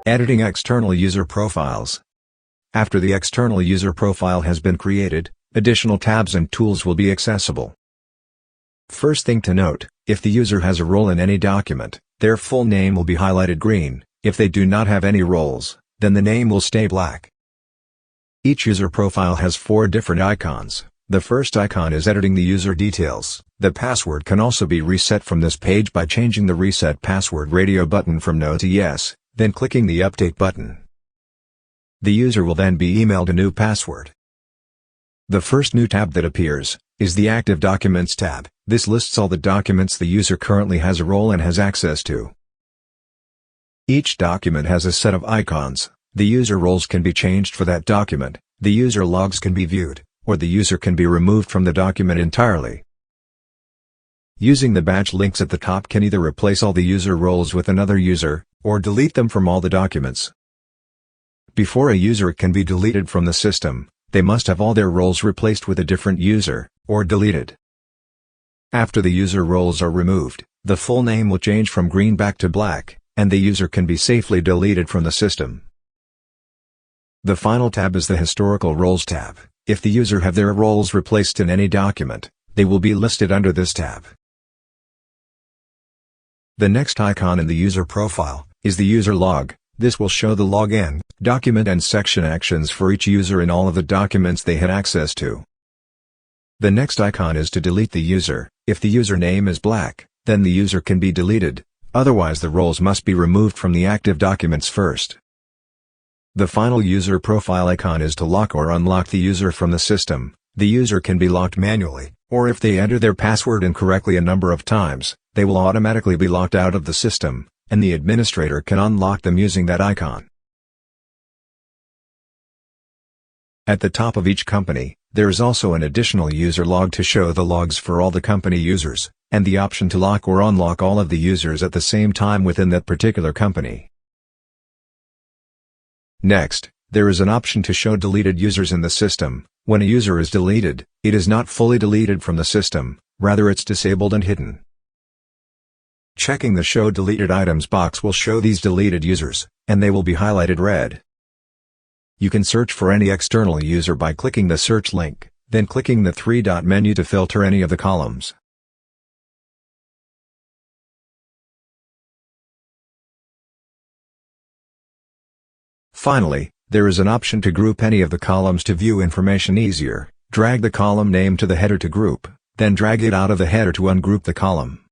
Editing external user profiles. After the external user profile has been created, additional tabs and tools will be accessible. First thing to note, if the user has a role in any document, their full name will be highlighted green. If they do not have any roles, then the name will stay black. Each user profile has 4 different icons. The first icon is editing the user details. The password can also be reset from this page by changing the Reset Password radio button from No to Yes, then clicking the Update button. The user will then be emailed a new password. The first new tab that appears is the Active Documents tab. This lists all the documents the user currently has a role and has access to. Each document has a set of icons. The user roles can be changed for that document, the user logs can be viewed, or the user can be removed from the document entirely. Using the badge links at the top can either replace all the user roles with another user, or delete them from all the documents. Before a user can be deleted from the system, they must have all their roles replaced with a different user, or deleted. After the user roles are removed, the full name will change from green back to black, and the user can be safely deleted from the system. The final tab is the Historical Roles tab. If the user have their roles replaced in any document, they will be listed under this tab. The next icon in the user profile is the user log. This will show the login, document and section actions for each user in all of the documents they had access to. The next icon is to delete the user. If the username is black, then the user can be deleted, otherwise the roles must be removed from the active documents first. The final user profile icon is to lock or unlock the user from the system. The user can be locked manually, or if they enter their password incorrectly a number of times, they will automatically be locked out of the system, and the administrator can unlock them using that icon. At the top of each company, there is also an additional user log to show the logs for all the company users, and the option to lock or unlock all of the users at the same time within that particular company. Next, there is an option to show deleted users in the system. When a user is deleted, it is not fully deleted from the system, rather it's disabled and hidden. Checking the Show Deleted Items box will show these deleted users, and they will be highlighted red. You can search for any external user by clicking the search link, then clicking the 3-dot menu to filter any of the columns. Finally, there is an option to group any of the columns to view information easier. Drag the column name to the header to group, then drag it out of the header to ungroup the column.